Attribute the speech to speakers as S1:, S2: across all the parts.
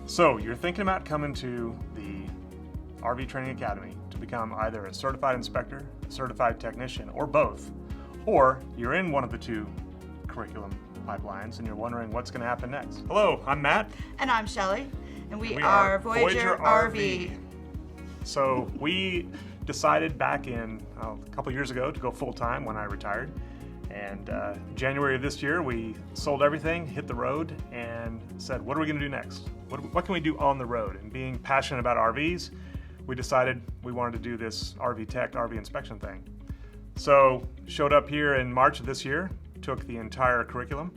S1: So you're thinking about coming to the RV Training Academy to become either a certified inspector, a certified technician, or both. Or you're in one of the two curriculum pipelines and you're wondering what's going to happen next. Hello, I'm Matt.
S2: And I'm Shelly. And we are Voyager RV.
S1: So we decided back in a couple years ago to go full-time when I retired. And January of this year, we sold everything, hit the road, and said, what are we going to do next? What can we do on the road? And being passionate about RVs, we decided we wanted to do this RV tech, RV inspection thing. So showed up here in March of this year, took the entire curriculum,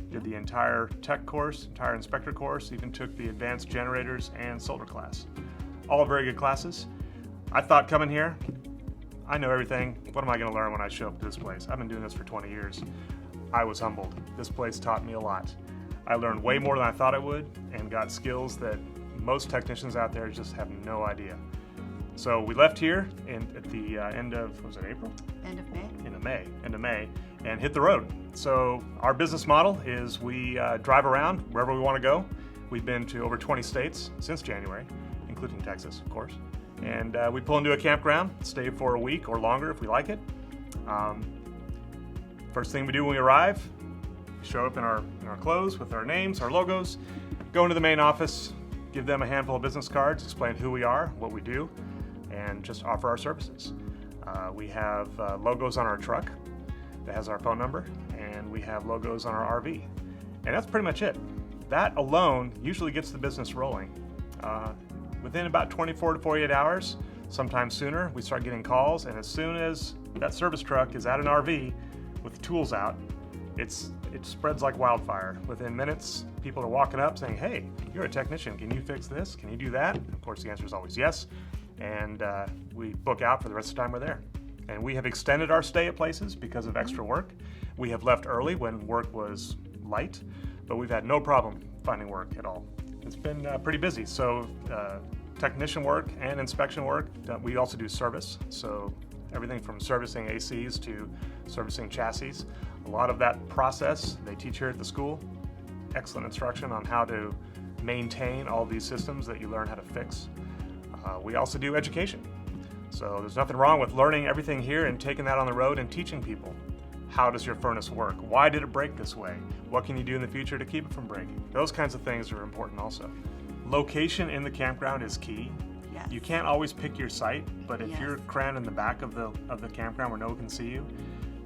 S1: did the entire tech course, entire inspector course, even took the advanced generators and solar class. All very good classes. I thought coming here, I know everything. What am I going to learn when I show up to this place? I've been doing this for 20 years. I was humbled. This place taught me a lot. I learned way more than I thought I would and got skills that most technicians out there just have no idea. So we left here at the end of, was it April?
S2: End of May.
S1: End of May, and hit the road. So our business model is we drive around wherever we want to go. We've been to over 20 states since January, including Texas, of course. And we pull into a campground, stay for a week or longer if we like it. First thing we do when we arrive, show up in our clothes with our names, our logos, go into the main office, give them a handful of business cards, explain who we are, what we do, and just offer our services. We have logos on our truck that has our phone number, and we have logos on our RV. And that's pretty much it. That alone usually gets the business rolling. Within about 24 to 48 hours, sometimes sooner, we start getting calls, and as soon as that service truck is at an RV with the tools out, it spreads like wildfire. Within minutes, people are walking up saying, hey, you're a technician, can you fix this? Can you do that? Of course, the answer is always yes, and we book out for the rest of the time we're there. And we have extended our stay at places because of extra work. We have left early when work was light, but we've had no problem finding work at all. It's been pretty busy, so technician work and inspection work. We also do service, so everything from servicing ACs to servicing chassis. A lot of that process they teach here at the school. Excellent instruction on how to maintain all these systems that you learn how to fix. We also do education. So there's nothing wrong with learning everything here and taking that on the road and teaching people. How does your furnace work? Why did it break this way? What can you do in the future to keep it from breaking? Those kinds of things are important also. Location in the campground is key.
S2: Yes.
S1: You can't always pick your site, but if
S2: Yes.
S1: you're crammed in the back of the campground where no one can see you,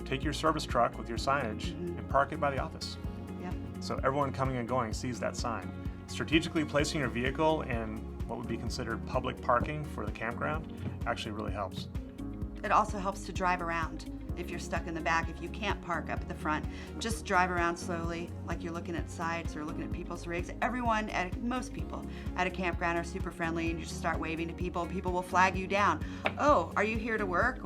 S1: take your service truck with your signage and park it by the office.
S2: Yep.
S1: So everyone coming and going sees that sign. Strategically placing your vehicle in what would be considered public parking for the campground actually really helps.
S2: It also helps to drive around. If you're stuck in the back, if you can't park up at the front, just drive around slowly, like you're looking at sites or looking at people's rigs. Most people at a campground are super friendly, and you just start waving to people. People will flag you down. Oh, are you here to work?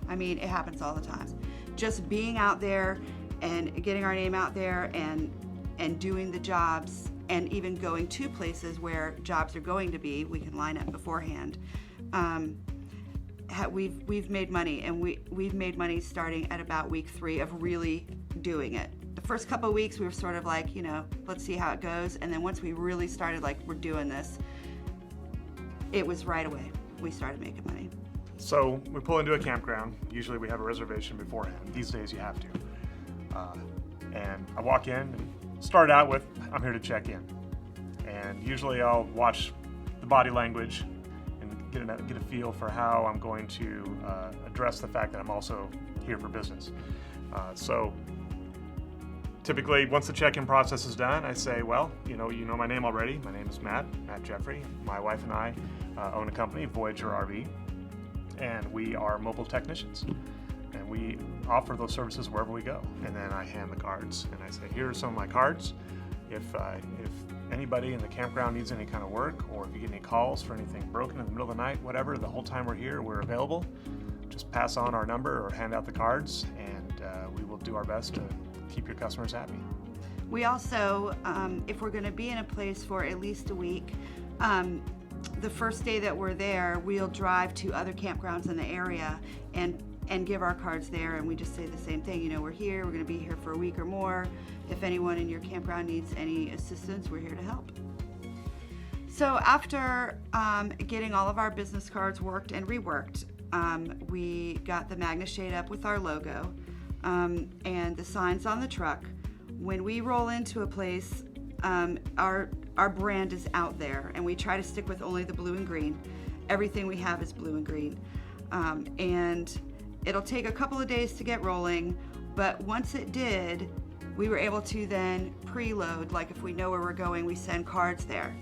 S2: It happens all the time. Just being out there and getting our name out there and doing the jobs, and even going to places where jobs are going to be, we can line up beforehand. We've made money, and we've made money starting at about week 3 of really doing it. The first couple of weeks we were sort of like, let's see how it goes, and then once we really started like, we're doing this, it was right away we started making money.
S1: So we pull into a campground. Usually we have a reservation beforehand. These days you have to. And I walk in and start out with, I'm here to check in. And usually I'll watch the body language and get a feel for how I'm going to address the fact that I'm also here for business. So typically, once the check-in process is done, I say, well, you know my name already. My name is Matt Jeffrey. My wife and I own a company, Voyager RV, and we are mobile technicians. And we offer those services wherever we go. And then I hand the cards, and I say, here are some of my cards. If anybody in the campground needs any kind of work, or if you get any calls for anything broken in the middle of the night, whatever, the whole time we're here, we're available. Just pass on our number or hand out the cards, and we will do our best to keep your customers happy.
S2: We also, if we're going to be in a place for at least a week, the first day that we're there, we'll drive to other campgrounds in the area and give our cards there, and we just say the same thing. We're here, we're going to be here for a week or more. If anyone in your campground needs any assistance, we're here to help. So after getting all of our business cards worked and reworked, we got the magnet shade up with our logo and the signs on the truck. When we roll into a place, our brand is out there, and we try to stick with only the blue and green. Everything we have is blue and green. And it'll take a couple of days to get rolling, but once it did, we were able to then preload. Like if we know where we're going, we send cards there.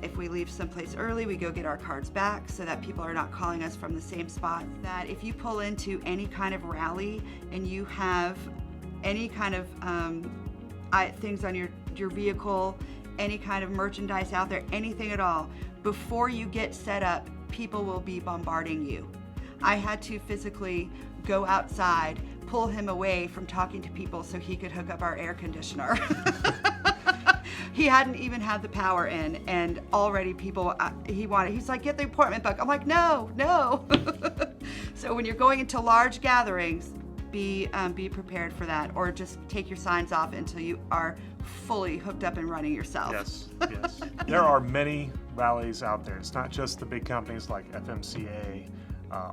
S2: If we leave someplace early, we go get our cards back so that people are not calling us from the same spot. That if you pull into any kind of rally and you have any kind of things on your vehicle, any kind of merchandise out there, anything at all, before you get set up, people will be bombarding you. I had to physically go outside, pull him away from talking to people so he could hook up our air conditioner. He hadn't even had the power in, and already people, he's like, get the appointment book. I'm like, no. So when you're going into large gatherings, be prepared for that, or just take your signs off until you are fully hooked up and running yourself.
S1: Yes. There are many rallies out there. It's not just the big companies like FMCA.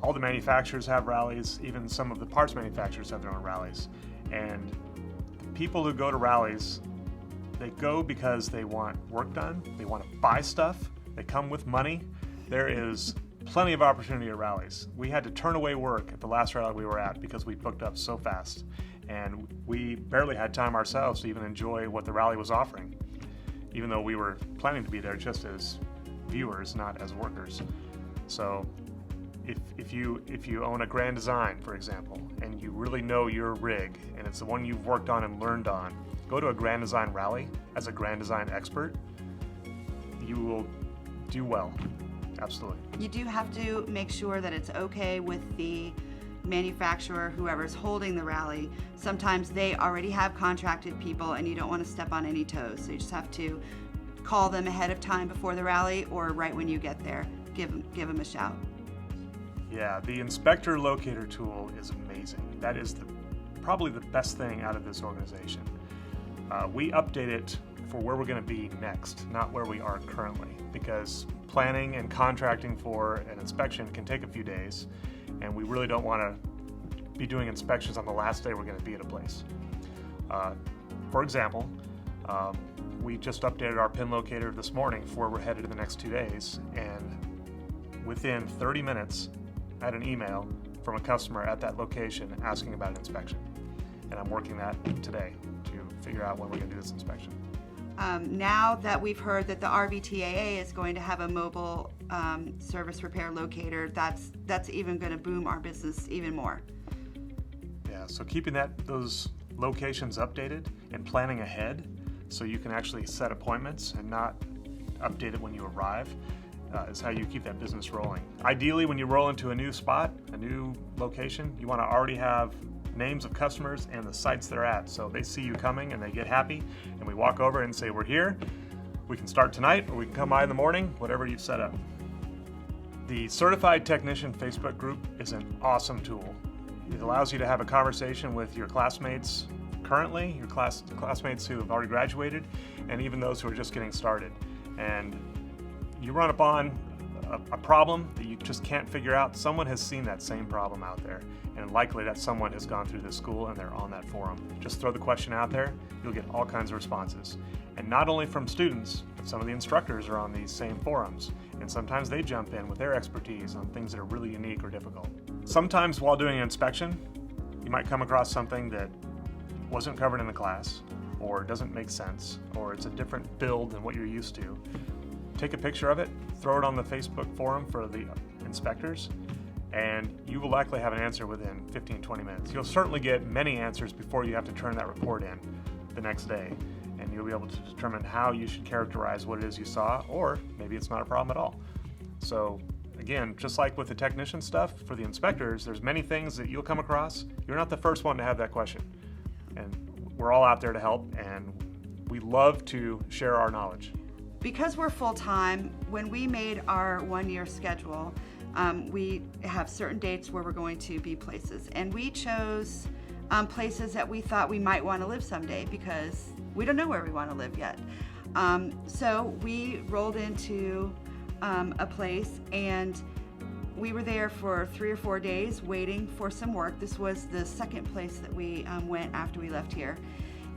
S1: All the manufacturers have rallies. Even some of the parts manufacturers have their own rallies. And people who go to rallies, they go because they want work done. They want to buy stuff. They come with money. There is plenty of opportunity at rallies. We had to turn away work at the last rally we were at because we booked up so fast. And we barely had time ourselves to even enjoy what the rally was offering, even though we were planning to be there just as viewers, not as workers. So if you own a Grand Design, for example, and you really know your rig, and it's the one you've worked on and learned on, go to a Grand Design rally as a Grand Design expert. You will do well. Absolutely.
S2: You do have to make sure that it's okay with the manufacturer, whoever's holding the rally. Sometimes they already have contracted people and you don't want to step on any toes. So you just have to call them ahead of time before the rally, or right when you get there, give them a shout.
S1: Yeah, the inspector locator tool is amazing. That is probably the best thing out of this organization. We update it for where we're going to be next, not where we are currently, because planning and contracting for an inspection can take a few days, and we really don't want to be doing inspections on the last day we're going to be at a place. For example, we just updated our pin locator this morning for where we're headed in the next 2 days, and within 30 minutes I had an email from a customer at that location asking about an inspection, and I'm working that today to figure out when we're going to do this inspection.
S2: Now that we've heard that the NRVTA is going to have a mobile service repair locator, that's even going to boom our business even more.
S1: Yeah, so keeping those locations updated and planning ahead so you can actually set appointments and not update it when you arrive is how you keep that business rolling. Ideally, when you roll into a new spot, a new location, you want to already have names of customers and the sites they're at, so they see you coming and they get happy, and we walk over and say, we're here, we can start tonight, or we can come by in the morning, whatever you've set up. The Certified Technician Facebook group is an awesome tool. It allows you to have a conversation with your classmates currently, your classmates who have already graduated, and even those who are just getting started. And you run upon a problem that you just can't figure out, someone has seen that same problem out there, and likely that someone has gone through this school and they're on that forum. Just throw the question out there, you'll get all kinds of responses. And not only from students, but some of the instructors are on these same forums, and sometimes they jump in with their expertise on things that are really unique or difficult. Sometimes while doing an inspection, you might come across something that wasn't covered in the class, or doesn't make sense, or it's a different build than what you're used to. Take a picture of it, throw it on the Facebook forum for the inspectors, and you will likely have an answer within 15-20 minutes. You'll certainly get many answers before you have to turn that report in the next day, and you'll be able to determine how you should characterize what it is you saw, or maybe it's not a problem at all. So again, just like with the technician stuff, for the inspectors, there's many things that you'll come across. You're not the first one to have that question, and we're all out there to help, and we love to share our knowledge.
S2: Because we're full-time, when we made our one-year schedule, we have certain dates where we're going to be places, and we chose places that we thought we might want to live someday because we don't know where we want to live yet. So we rolled into a place, and we were there for 3 or 4 days waiting for some work. This was the second place that we went after we left here,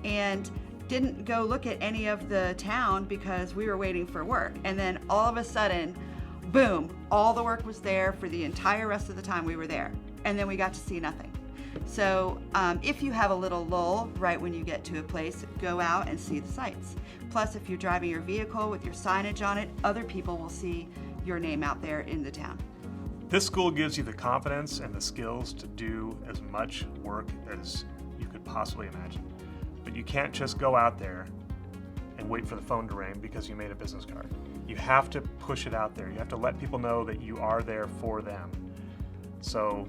S2: and didn't go look at any of the town because we were waiting for work. And then all of a sudden, boom, all the work was there for the entire rest of the time we were there. And then we got to see nothing. So if you have a little lull right when you get to a place, go out and see the sights. Plus, if you're driving your vehicle with your signage on it, other people will see your name out there in the town.
S1: This school gives you the confidence and the skills to do as much work as you could possibly imagine. But you can't just go out there and wait for the phone to ring because you made a business card. You have to push it out there. You have to let people know that you are there for them. So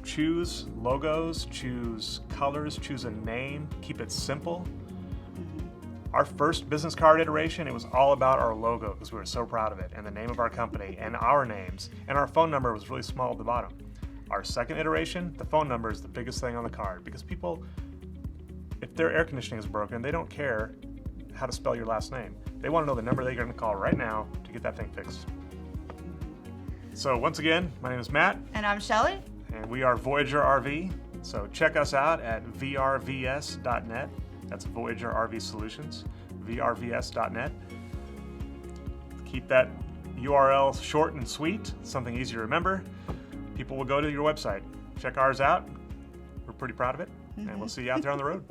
S1: choose logos, choose colors, choose a name, keep it simple. Our first business card iteration, it was all about our logo because we were so proud of it, and the name of our company, and our names, and our phone number was really small at the bottom. Our second iteration, the phone number is the biggest thing on the card because people, if their air conditioning is broken, they don't care how to spell your last name. They want to know the number they're going to call right now to get that thing fixed. So once again, my name is Matt.
S2: And I'm Shelly.
S1: And we are Voyager RV. So check us out at vrvs.net. That's Voyager RV Solutions, vrvs.net. Keep that URL short and sweet, something easy to remember. People will go to your website. Check ours out. We're pretty proud of it, and we'll see you out there on the road.